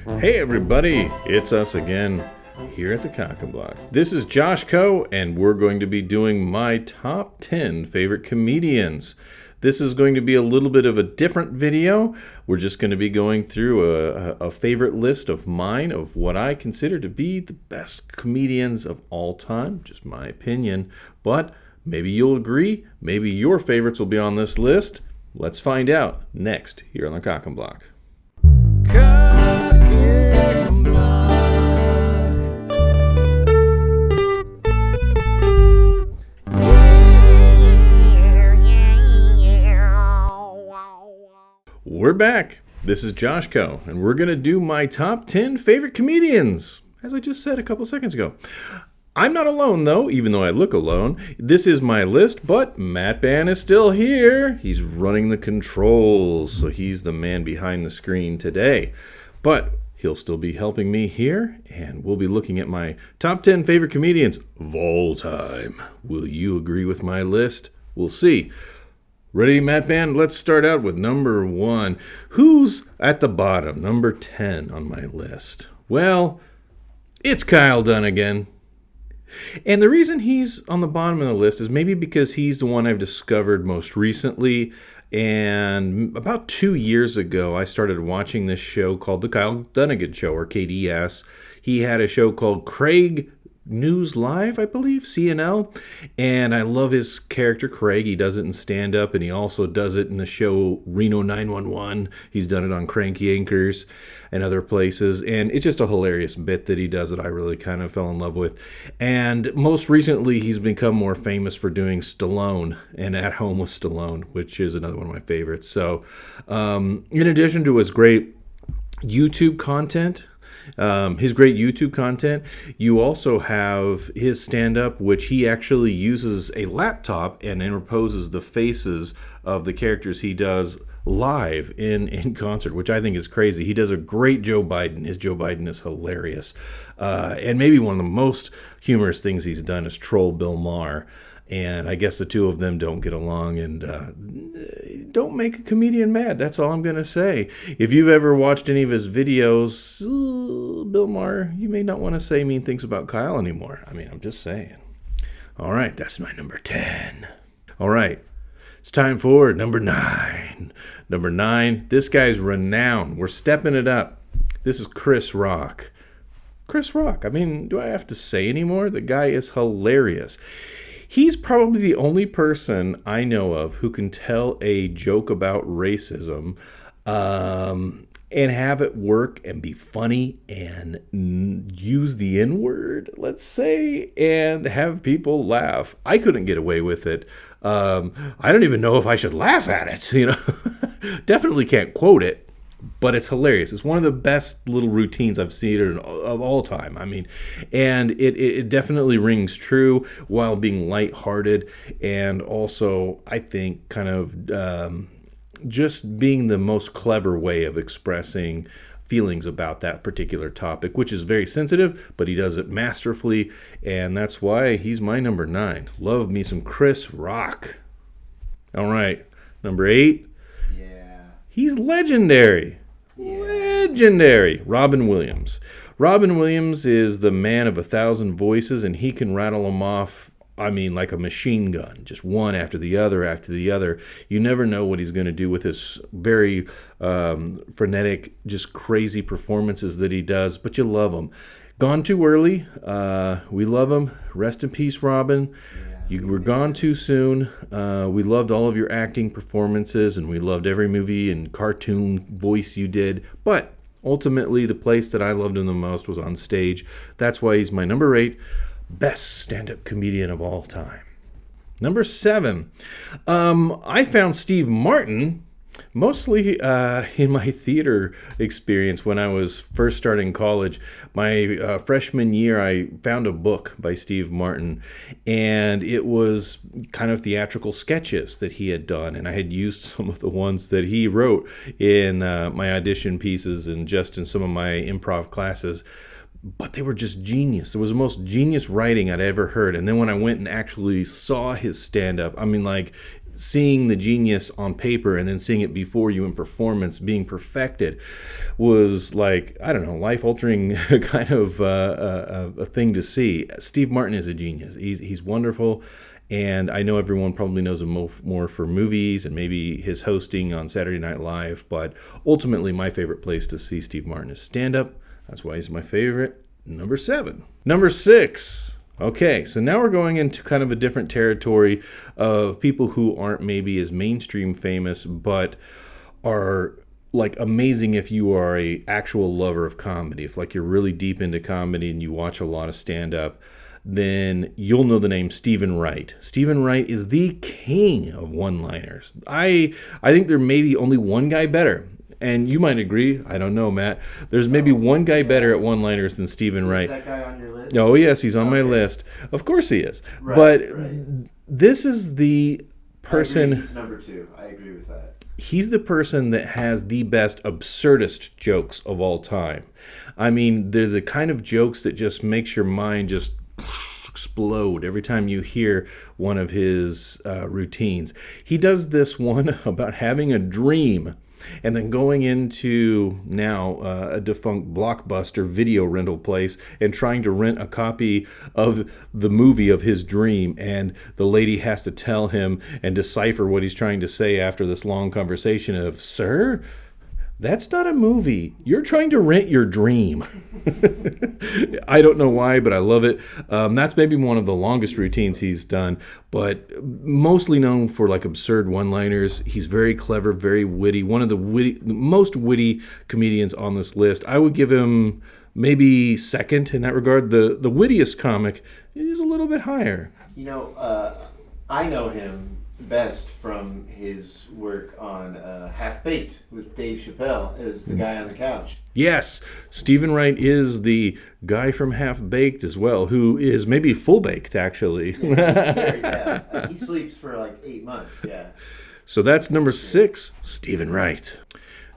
Hey everybody, it's us again here at the Cock and Block. This is Josh Co, and we're going to be doing my top 10 favorite comedians. This is going to be a little bit of a different video. We're just going to be going through a favorite list of mine of what I consider to be the best comedians of all time, just my opinion. But maybe you'll agree, maybe your favorites will be on this list. Let's find out next here on the Cock and Block. Cock and Block. We're back. This is Josh Co, and we're going to do my top 10 favorite comedians, as I just said a couple seconds ago. I'm not alone, though, even though I look alone. This is my list, but Matt Ban is still here. He's running the controls, so he's the man behind the screen today. But he'll still be helping me here, and we'll be looking at my top 10 favorite comedians of all time. Will you agree with my list? We'll see. Ready, Matt Ban? Let's start out with number 1. Who's at the bottom, number 10 on my list? Well, it's Kyle Dunnigan. And the reason he's on the bottom of the list is maybe because he's the one I've discovered most recently. And about 2 years ago, I started watching this show called The Kyle Dunnigan Show, or KDS. He had a show called Craig News Live, I believe, CNL, and I love his character Craig. He does it in stand-up, and he also does it in the show Reno 911. He's done it on Cranky Anchors and other places, and it's just a hilarious bit that he does that I really kind of fell in love with. And most recently, he's become more famous for doing Stallone and At Home with Stallone, which is another one of my favorites. So, in addition to his great YouTube content, you also have his stand-up, which he actually uses a laptop and interposes the faces of the characters he does live in concert, which I think is crazy. He does a great Joe Biden. His Joe Biden is hilarious. And maybe one of the most humorous things he's done is troll Bill Maher. And I guess the two of them don't get along, and don't make a comedian mad. That's all I'm going to say. If you've ever watched any of his videos, Bill Maher, you may not want to say mean things about Kyle anymore. I mean, I'm just saying. All right, that's my number 10. All right, it's time for number 9. Number 9, this guy's renowned. We're stepping it up. This is Chris Rock. Chris Rock, I mean, do I have to say anymore? The guy is hilarious. He's probably the only person I know of who can tell a joke about racism and have it work and be funny and use the N-word, let's say, and have people laugh. I couldn't get away with it. I don't even know if I should laugh at it, you know. Definitely can't quote it. But it's hilarious. It's one of the best little routines I've seen of all time. I mean, and it definitely rings true while being lighthearted, and also, I think, kind of just being the most clever way of expressing feelings about that particular topic, which is very sensitive, but he does it masterfully, and that's why he's my number 9. Love me some Chris Rock. All right, number 8. He's legendary. Yeah. Legendary. Robin Williams. Robin Williams is the man of 1,000 voices, and he can rattle them off, I mean, like a machine gun, just one after the other after the other. You never know what he's going to do with his very frenetic, just crazy performances that he does, but you love him. Gone Too Early. We love him. Rest in peace, Robin. You were gone too soon. We loved all of your acting performances, and we loved every movie and cartoon voice you did. But ultimately, the place that I loved him the most was on stage. That's why he's my number 8 best stand-up comedian of all time. Number 7, I found Steve Martin mostly in my theater experience when I was first starting college. My freshman year, I found a book by Steve Martin, and it was kind of theatrical sketches that he had done, and I had used some of the ones that he wrote in my audition pieces and just in some of my improv classes. But they were just genius. It was the most genius writing I'd ever heard. And then when I went and actually saw his stand-up, I mean, like, seeing the genius on paper and then seeing it before you in performance being perfected was like, I don't know, life-altering kind of a thing to see. Steve Martin is a genius. He's wonderful. And I know everyone probably knows him more for movies and maybe his hosting on Saturday Night Live, but ultimately my favorite place to see Steve Martin is stand-up. That's why he's my favorite. Number 7. Number 6. Okay, so now we're going into kind of a different territory of people who aren't maybe as mainstream famous, but are like amazing if you are a actual lover of comedy. If like you're really deep into comedy and you watch a lot of stand-up, then you'll know the name Stephen Wright. Stephen Wright is the king of one-liners. I think there may be only one guy better. And you might agree. I don't know, Matt. There's maybe one guy better at one-liners than Stephen Wright. Is that guy on your list? Oh, yes, he's on my list. Of course he is. Right, but right. This is the person... He's number 2. I agree with that. He's the person that has the best absurdist jokes of all time. I mean, they're the kind of jokes that just makes your mind just explode every time you hear one of his routines. He does this one about having a dream and then going into now a defunct Blockbuster video rental place and trying to rent a copy of the movie of his dream, and the lady has to tell him and decipher what he's trying to say after this long conversation of, "Sir, that's not a movie. You're trying to rent your dream." I don't know why, but I love it. That's maybe one of the longest routines he's done, but mostly known for like absurd one-liners. He's very clever, very witty. One of the most witty comedians on this list. I would give him maybe second in that regard. The wittiest comic is a little bit higher. You know, I know him best from his work on Half Baked with Dave Chappelle as the guy on the couch. Yes, Stephen Wright is the guy from Half Baked as well, who is maybe full baked actually. Yeah, he sleeps for like 8 months. Yeah. So that's number 6, Stephen Wright.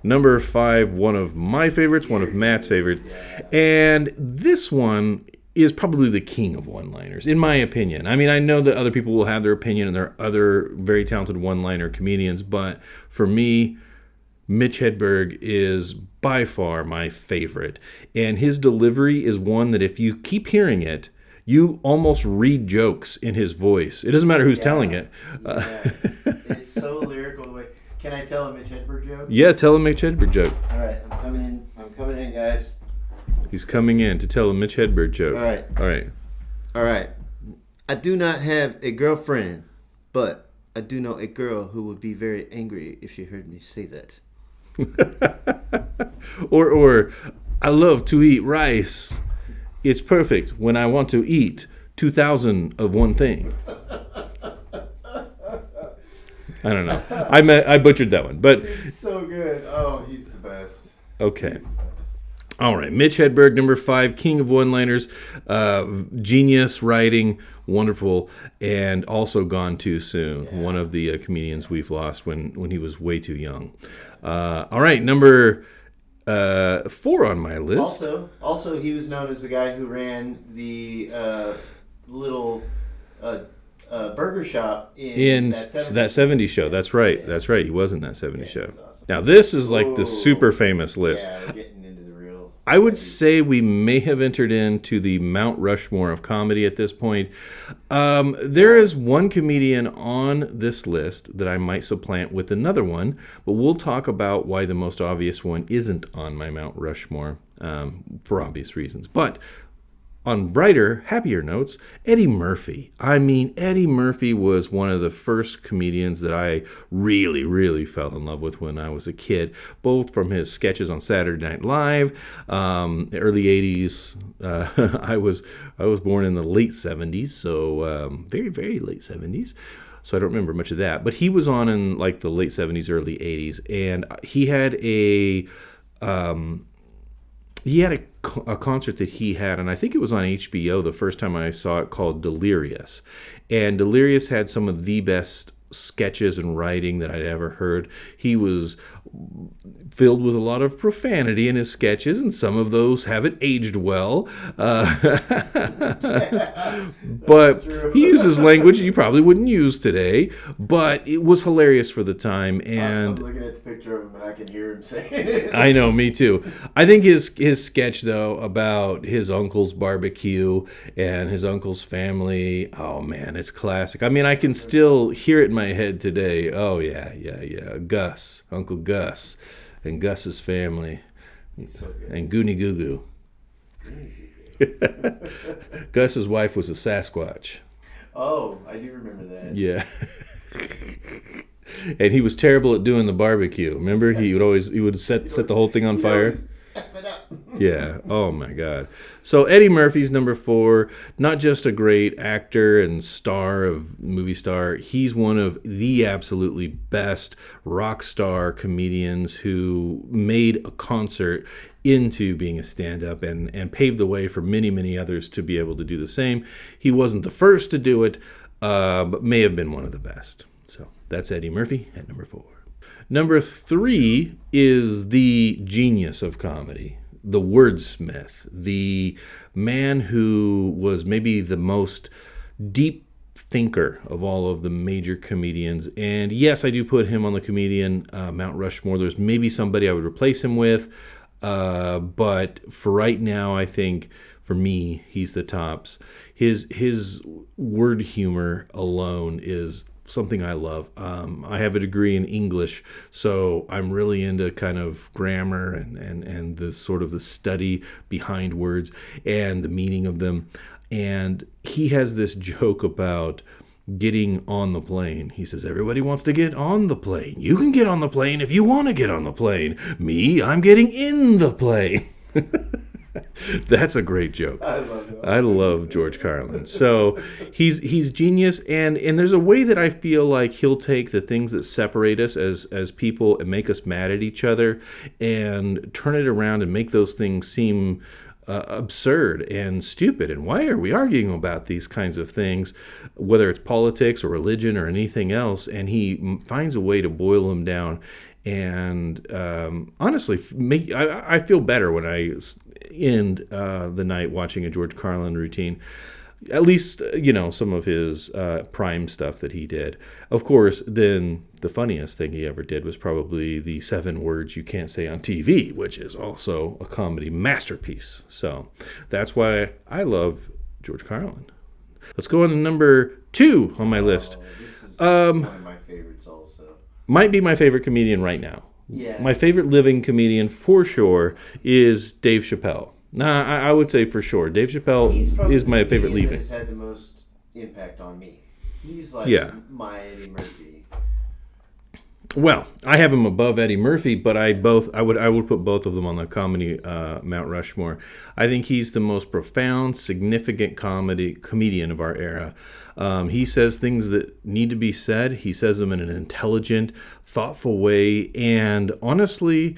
Number 5, one of my favorites, one of Matt's favorites, and this one is probably the king of one-liners, in my opinion. I mean, I know that other people will have their opinion, and there are other very talented one-liner comedians, but for me, Mitch Hedberg is by far my favorite. And his delivery is one that if you keep hearing it, you almost read jokes in his voice. It doesn't matter who's telling it. Yes. It's so lyrical. Wait, can I tell a Mitch Hedberg joke? Yeah, tell a Mitch Hedberg joke. All right, I'm coming in, guys. He's coming in to tell a Mitch Hedberg joke. All right. I do not have a girlfriend, but I do know a girl who would be very angry if she heard me say that. or I love to eat rice. It's perfect when I want to eat 2,000 of one thing. I don't know. I butchered that one, but he's so good. Oh, he's the best. Okay. All right, Mitch Hedberg, number 5, king of one-liners, genius writing, wonderful, and also gone too soon. Yeah. One of the comedians we've lost when he was way too young. All right, number 4 on my list. Also, he was known as the guy who ran the little burger shop in that 70s show. That's right. Yeah. That's right. He was in that 70s show. Awesome. Now, this is like the super famous list. Yeah, we're getting into the real... I would say we may have entered into the Mount Rushmore of comedy at this point. There is one comedian on this list that I might supplant with another one, but we'll talk about why the most obvious one isn't on my Mount Rushmore for obvious reasons. But on brighter, happier notes, Eddie Murphy. I mean, Eddie Murphy was one of the first comedians that I really, really fell in love with when I was a kid, both from his sketches on Saturday Night Live, the early 80s. I was born in the late 70s, so very, very late 70s. So I don't remember much of that. But he was on in like the late 70s, early 80s, and he had a concert that he had, and I think it was on HBO the first time I saw it, called Delirious. And Delirious had some of the best sketches and writing that I'd ever heard. He was filled with a lot of profanity in his sketches, and some of those haven't aged well. But he uses language you probably wouldn't use today, but it was hilarious for the time. And I'm looking at the picture of him, and I can hear him saying it. I know, me too. I think his sketch though about his uncle's barbecue and his uncle's family, oh man, it's classic. I mean, I can still hear it in my head today. Oh yeah. Gus, Uncle Gus, and Gus's family, He's so good. and Goonie Goo Goo. Gus's wife was a Sasquatch. Oh, I do remember that. Yeah. And he was terrible at doing the barbecue. Remember, he would set the whole thing on fire. F it up. Yeah. Oh my God. So Eddie Murphy's number 4. Not just a great actor and movie star. He's one of the absolutely best rock star comedians who made a concert into being a stand-up and paved the way for many, many others to be able to do the same. He wasn't the first to do it, but may have been one of the best. So that's Eddie Murphy at number 4. Number 3 is the genius of comedy, the wordsmith, the man who was maybe the most deep thinker of all of the major comedians. And yes, I do put him on the comedian Mount Rushmore. There's maybe somebody I would replace him with, but for right now, I think for me, he's the tops. His word humor alone is something I love. I have a degree in English, so I'm really into kind of grammar and the sort of the study behind words and the meaning of them. And he has this joke about getting on the plane. He says, everybody wants to get on the plane. You can get on the plane if you want to get on the plane. Me, I'm getting in the plane. That's a great joke. I love George Carlin. So he's genius, and there's a way that I feel like he'll take the things that separate us as people and make us mad at each other and turn it around and make those things seem absurd and stupid. And why are we arguing about these kinds of things, whether it's politics or religion or anything else? And he finds a way to boil them down. And honestly, I feel better when I end the night watching a George Carlin routine. At least, some of his prime stuff that he did. Of course, then the funniest thing he ever did was probably the 7 words you can't say on TV, which is also a comedy masterpiece. So that's why I love George Carlin. Let's go on to number 2 on my list. This is one of my favorites also. Might be my favorite comedian right now. Yeah. My favorite living comedian for sure is Dave Chappelle. I would say for sure. Dave Chappelle is my favorite living. He's had the most impact on me. He's like my Eddie Murphy. Well, I have him above Eddie Murphy, but I would put both of them on the comedy Mount Rushmore. I think he's the most profound, significant comedian of our era. He says things that need to be said. He says them in an intelligent, thoughtful way, and honestly,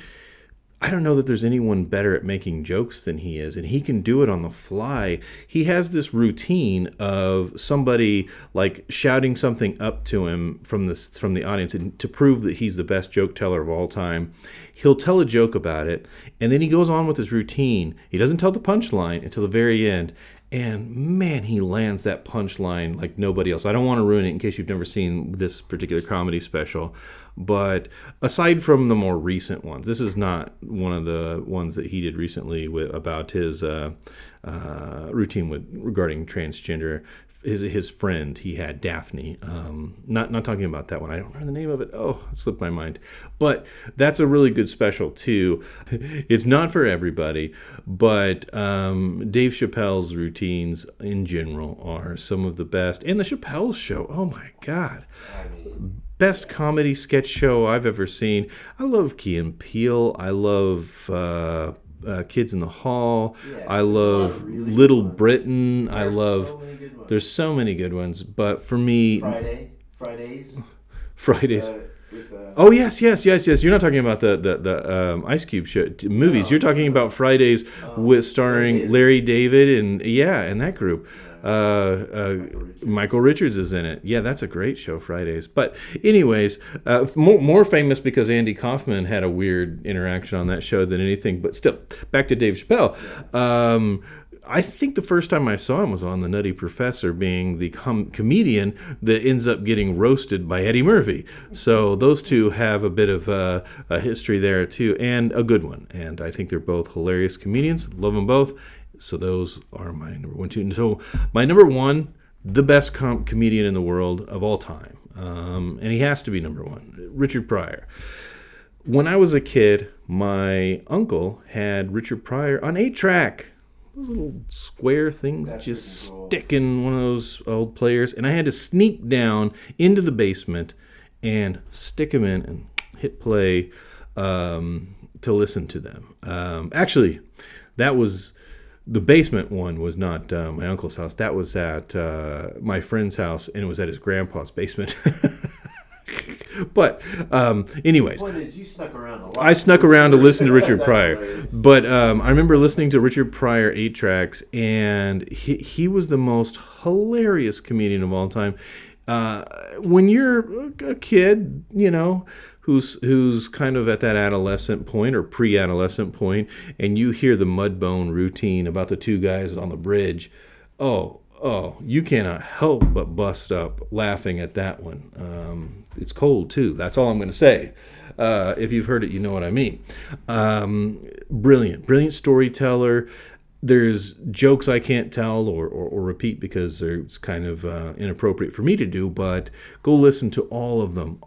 I don't know that there's anyone better at making jokes than he is, and he can do it on the fly. He has this routine of somebody like shouting something up to him from the audience, and to prove that he's the best joke teller of all time, he'll tell a joke about it, and then he goes on with his routine. He doesn't tell the punchline until the very end. And man, he lands that punchline like nobody else. I don't want to ruin it in case you've never seen this particular comedy special. But aside from the more recent ones, this is not one of the ones that he did recently about his routine regarding transgender. His friend he had, Daphne. Not talking about that one. I don't remember the name of it. Oh, it slipped my mind. But that's a really good special too. It's not for everybody, but Dave Chappelle's routines in general are some of the best. And the Chappelle Show. Oh my God. Best comedy sketch show I've ever seen. I love Key and Peele. I love Kids in the Hall. Yeah, I love really Little Britain. I love. So many good ones. There's so many good ones, but for me, Fridays. Fridays. With, Oh yes. You're not talking about the Ice Cube show movies. No, You're talking about Fridays with starring Larry David and that group. Michael Richards is in it. Yeah, that's a great show, Fridays. But anyways, more famous because Andy Kaufman had a weird interaction on that show than anything. But still, back to Dave Chappelle. I think the first time I saw him was on The Nutty Professor, being the comedian that ends up getting roasted by Eddie Murphy. So those two have a bit of a history there too, and a good one. And I think they're both hilarious comedians. Love them both. So those are my number one, two. So my number one, the best comedian in the world of all time, and he has to be number one, Richard Pryor. When I was a kid, my uncle had Richard Pryor on 8-track. Those little square things that just stick in one of those old players. And I had to sneak down into the basement and stick them in and hit play to listen to them. Actually, that was... The basement one was not my uncle's house. That was at my friend's house, and it was at his grandpa's basement. But anyways, the point is, you snuck around a lot. I snuck around to listen to Richard That's Pryor. hilarious. But I remember listening to Richard Pryor 8-tracks, and he was the most hilarious comedian of all time. When you're a kid, you know, who's kind of at that adolescent point or pre-adolescent point, and you hear the Mudbone routine about the two guys on the bridge, oh, you cannot help but bust up laughing at that one. It's cold too. That's all I'm going to say. If you've heard it, you know what I mean. Brilliant storyteller. There's jokes I can't tell or repeat because it's kind of inappropriate for me to do, but go listen to all of them.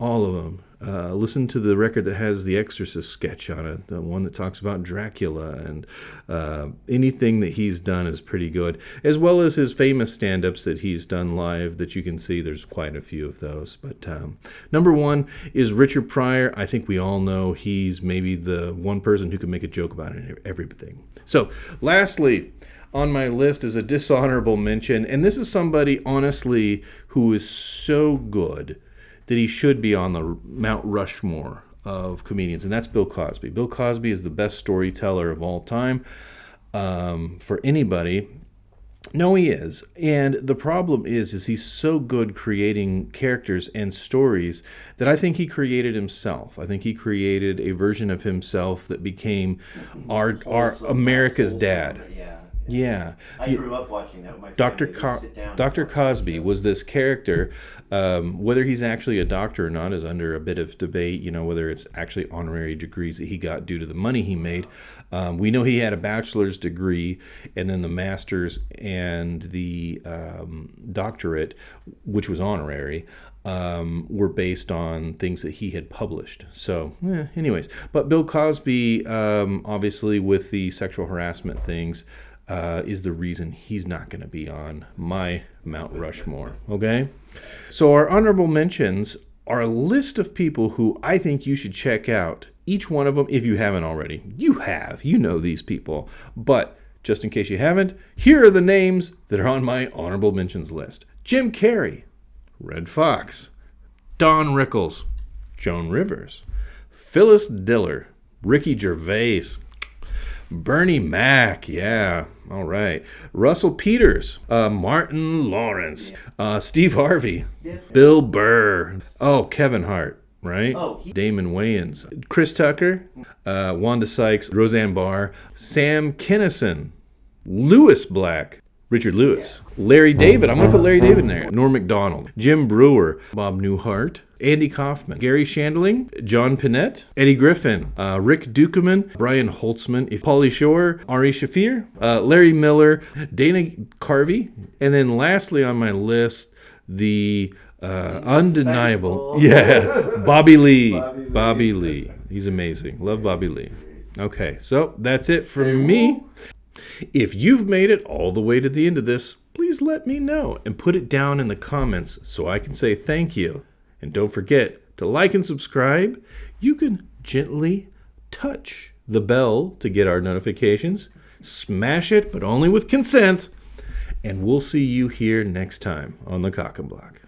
Listen to the record that has the Exorcist sketch on it, the one that talks about Dracula, and anything that he's done is pretty good, as well as his famous stand-ups that he's done live that you can see. There's quite a few of those. But number one is Richard Pryor. I think we all know he's maybe the one person who can make a joke about everything. So lastly on my list is a dishonorable mention, and this is somebody, honestly, who is so good that he should be on the Mount Rushmore of comedians, and that's Bill Cosby. Bill Cosby is the best storyteller of all time for anybody. No, he is. And the problem is he's so good creating characters and stories that I think he created himself. I think he created a version of himself that became our America's dad. Yeah. I grew up watching that with my family. Dr. Cosby was this character. Whether he's actually a doctor or not is under a bit of debate, you know, whether it's actually honorary degrees that he got due to the money he made. We know he had a bachelor's degree, and then the master's and the doctorate, which was honorary, were based on things that he had published. So, anyways. But Bill Cosby, obviously with the sexual harassment things, is the reason he's not going to be on my Mount Rushmore, okay? So our honorable mentions are a list of people who I think you should check out. Each one of them, if you haven't already. You know these people. But just in case you haven't, here are the names that are on my honorable mentions list. Jim Carrey, Red Fox. Don Rickles, Joan Rivers. Phyllis Diller, Ricky Gervais. Bernie Mac, yeah, all right. Russell Peters, Martin Lawrence, Steve Harvey, Bill Burr, Kevin Hart, right? Damon Wayans, Chris Tucker, Wanda Sykes, Roseanne Barr, Sam Kinison, Lewis Black, Richard Lewis, Larry David, I'm going to put Larry David in there, Norm Macdonald, Jim Brewer, Bob Newhart, Andy Kaufman, Gary Shandling, John Pinette, Eddie Griffin, Rick Dukeman, Brian Holtzman, Pauly Shore, Ari Shafir, Larry Miller, Dana Carvey, and then lastly on my list, the undeniable, Bobby Lee. Bobby Lee. He's amazing. Love Bobby Lee. Okay, so that's it from me. If you've made it all the way to the end of this, please let me know and put it down in the comments so I can say thank you. And don't forget to like and subscribe. You can gently touch the bell to get our notifications. Smash it, but only with consent. And we'll see you here next time on the Cock and Block.